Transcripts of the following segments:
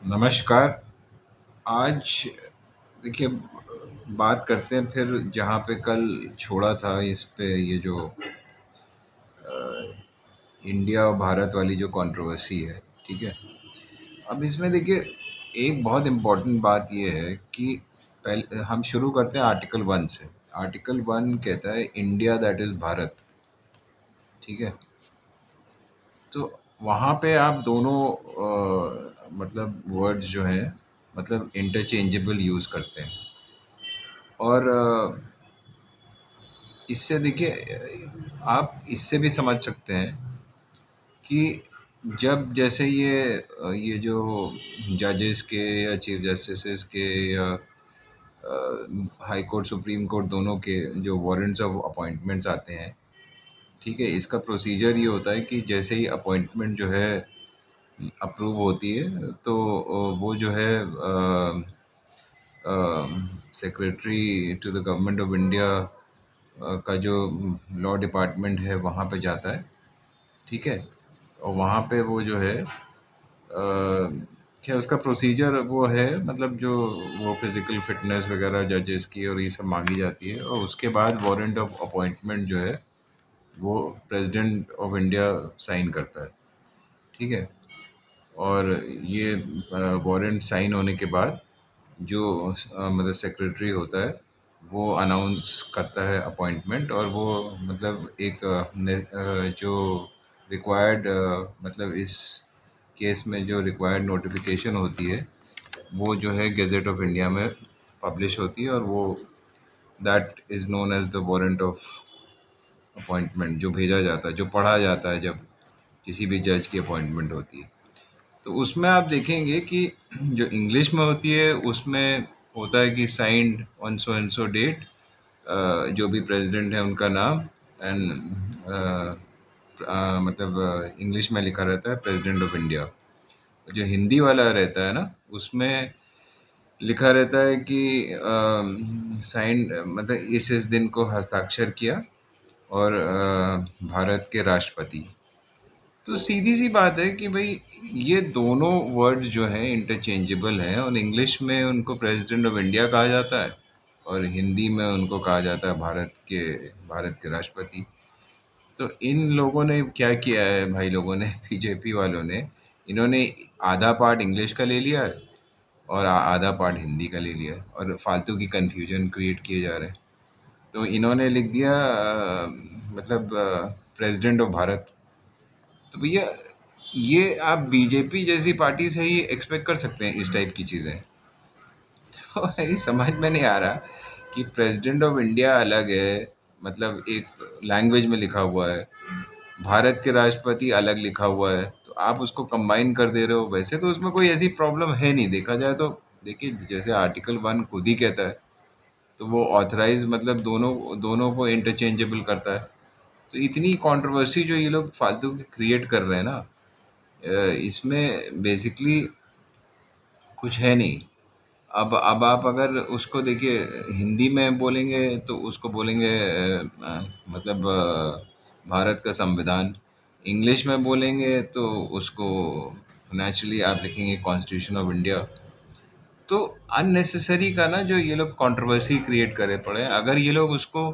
नमस्कार। आज देखिए बात करते हैं फिर जहाँ पे कल छोड़ा था इस पे ये जो इंडिया और भारत वाली जो कंट्रोवर्सी है, ठीक है? अब इसमें देखिए एक बहुत इम्पोर्टेंट बात ये है कि पहले हम शुरू करते हैं आर्टिकल 1 से। आर्टिकल 1 कहता है इंडिया दैट इज़ भारत, ठीक है? तो वहाँ पे आप दोनों मतलब वर्ड्स जो हैं मतलब इंटरचेंजेबल यूज़ करते हैं और इससे देखिए आप इससे भी समझ सकते हैं कि जब जैसे ये जो जजेस के या चीफ जस्टिस के या हाई कोर्ट सुप्रीम कोर्ट दोनों के जो वारंट्स ऑफ अपॉइंटमेंट्स आते हैं, ठीक है, इसका प्रोसीजर ये होता है कि जैसे ही अपॉइंटमेंट जो है अप्रूव होती है तो वो जो है secretary to the government of India का जो लॉ डिपार्टमेंट है वहाँ पे जाता है, ठीक है? और वहाँ पे वो जो है क्या उसका प्रोसीजर वो है मतलब जो वो फिज़िकल फिटनेस वगैरह जजेस की और ये सब मांगी जाती है और उसके बाद वारंट ऑफ अपॉइंटमेंट जो है वो प्रेसिडेंट ऑफ इंडिया साइन करता है, ठीक है? और ये वारंट साइन होने के बाद जो मतलब सेक्रेटरी होता है वो अनाउंस करता है अपॉइंटमेंट और वो मतलब एक जो रिक्वायर्ड मतलब इस केस में जो रिक्वायर्ड नोटिफिकेशन होती है वो जो है गेजेट ऑफ इंडिया में पब्लिश होती है और वो that is known as the warrant of appointment जो भेजा जाता है, जो पढ़ा जाता है जब किसी भी जज की अपॉइंटमेंट होती है। तो उसमें आप देखेंगे कि जो इंग्लिश में होती है उसमें होता है कि signed on so and so date, जो भी प्रेसिडेंट है उनका नाम एंड मतलब इंग्लिश में लिखा रहता है प्रेसिडेंट ऑफ इंडिया। जो हिंदी वाला रहता है ना उसमें लिखा रहता है कि साइंड मतलब इस दिन को हस्ताक्षर किया और भारत के राष्ट्रपति। तो सीधी-सी बात है कि भई ये दोनों वर्ड्स जो हैं इंटरचेंजेबल हैं और इंग्लिश में उनको प्रेसिडेंट ऑफ इंडिया कहा जाता है और हिंदी में उनको कहा जाता है भारत के राष्ट्रपति। तो इन लोगों ने क्या किया है भाई लोगों ने बीजेपी वालों ने, इन्होंने आधा पार्ट इंग्लिश का ले लिया है और आधा पार्ट हिंदी का ले लिया है और फालतू की कन्फ्यूजन क्रिएट किए जा रहे हैं। तो इन्होंने लिख दिया मतलब प्रेसिडेंट ऑफ भारत। तो भैया ये आप बीजेपी जैसी पार्टी से ही एक्सपेक्ट कर सकते हैं इस टाइप की चीज़ें। तो मेरी समझ में नहीं आ रहा कि प्रेसिडेंट ऑफ इंडिया अलग है, मतलब एक लैंग्वेज में लिखा हुआ है, भारत के राष्ट्रपति अलग लिखा हुआ है, तो आप उसको कंबाइन कर दे रहे हो। वैसे तो उसमें कोई ऐसी प्रॉब्लम है नहीं देखा जाए तो। देखिए जैसे आर्टिकल 1 खुद ही कहता है, तो वो ऑथराइज मतलब दोनों दोनों को इंटरचेंजेबल करता है। तो इतनी कंट्रोवर्सी जो ये लोग फालतू की क्रिएट कर रहे हैं ना, इसमें बेसिकली कुछ है नहीं। अब आप अगर उसको देखिए हिंदी में बोलेंगे तो उसको बोलेंगे मतलब भारत का संविधान। इंग्लिश में बोलेंगे तो उसको नेचुरली आप लिखेंगे कॉन्स्टिट्यूशन ऑफ इंडिया। तो अननेसेसरी का ना जो ये लोग कंट्रोवर्सी क्रिएट करे पड़े हैं। अगर ये लोग उसको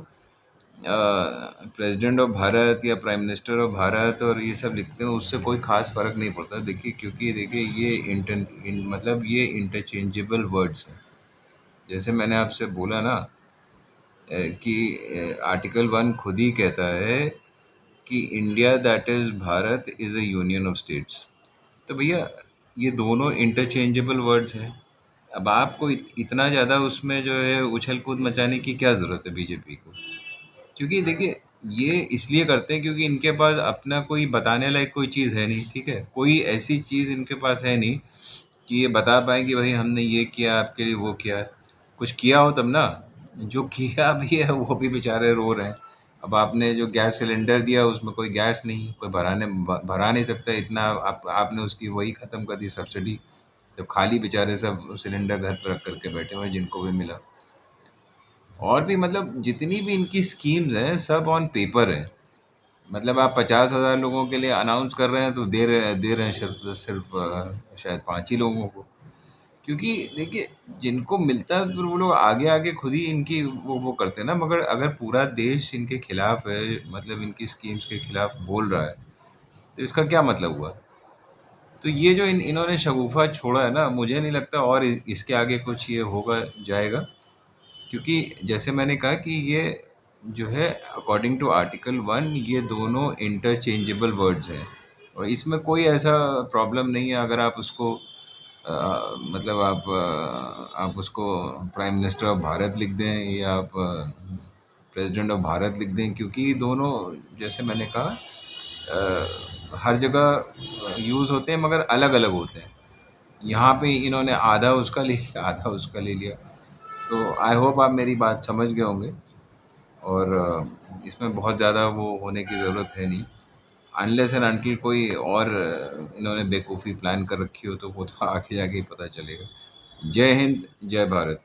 प्रेसिडेंट ऑफ भारत या प्राइम मिनिस्टर ऑफ भारत और ये सब लिखते हैं उससे कोई ख़ास फ़र्क नहीं पड़ता। देखिए क्योंकि देखिए ये मतलब ये इंटरचेंजेबल वर्ड्स हैं। जैसे मैंने आपसे बोला ना कि आर्टिकल 1 खुद ही कहता है कि India that is Bharat is a union of states. तो भैया ये दोनों इंटरचेंजेबल वर्ड्स हैं। अब आपको इतना ज़्यादा उसमें जो है उछल कूद मचाने की क्या ज़रूरत है बीजेपी को? क्योंकि देखिए ये इसलिए करते हैं क्योंकि इनके पास अपना कोई बताने लायक कोई चीज़ है नहीं, ठीक है? कोई ऐसी चीज़ इनके पास है नहीं कि ये बता पाएँ कि भाई हमने ये किया आपके लिए, वो किया। कुछ किया हो तब ना। जो किया भी है वो भी बेचारे रो रहे हैं। अब आपने जो गैस सिलेंडर दिया उसमें कोई गैस नहीं, कोई भरा नहीं सकता इतना। आप आपने उसकी वही ख़त्म कर दी सब्सिडी। तो खाली बेचारे सब सिलेंडर घर पे रख कर के बैठे हुए हैं जिनको भी मिला। और भी मतलब जितनी भी इनकी स्कीम्स हैं सब ऑन पेपर है। मतलब आप 50,000 लोगों के लिए अनाउंस कर रहे हैं तो दे रहे हैं सिर्फ सिर्फ शायद 5 ही लोगों को। क्योंकि देखिए, जिनको मिलता है फिर वो लोग आगे-आगे खुद ही इनकी वो करते हैं ना, मगर अगर पूरा देश इनके खिलाफ है, मतलब इनकी स्कीम्स के खिलाफ बोल रहा है, तो इसका क्या मतलब हुआ? तो ये जो इन्होंने शगुफ़ा छोड़ा है ना, मुझे नहीं लगता और इसके आगे कुछ ये होगा जाएगा, क्योंकि जैसे मैंने कहा कि ये जो है अकॉर्डिंग टू आर्टिकल 1 ये दोनों इंटरचेंजेबल वर्ड्स हैं और इसमें कोई ऐसा प्रॉब्लम नहीं है अगर आप उसको मतलब आप उसको प्राइम मिनिस्टर ऑफ भारत लिख दें या आप प्रेसिडेंट ऑफ भारत लिख दें, क्योंकि दोनों जैसे मैंने कहा हर जगह यूज़ होते हैं मगर अलग-अलग होते हैं। यहाँ पे इन्होंने आधा उसका ले लिया, आधा उसका ले लिया। तो आई होप आप मेरी बात समझ गए होंगे और इसमें बहुत ज़्यादा वो होने की ज़रूरत है नहीं। अनलेस एंड अनटिल कोई और इन्होंने बेवकूफ़ी प्लान कर रखी हो तो वो तो आगे जाके ही पता चलेगा। जय हिंद, जय भारत।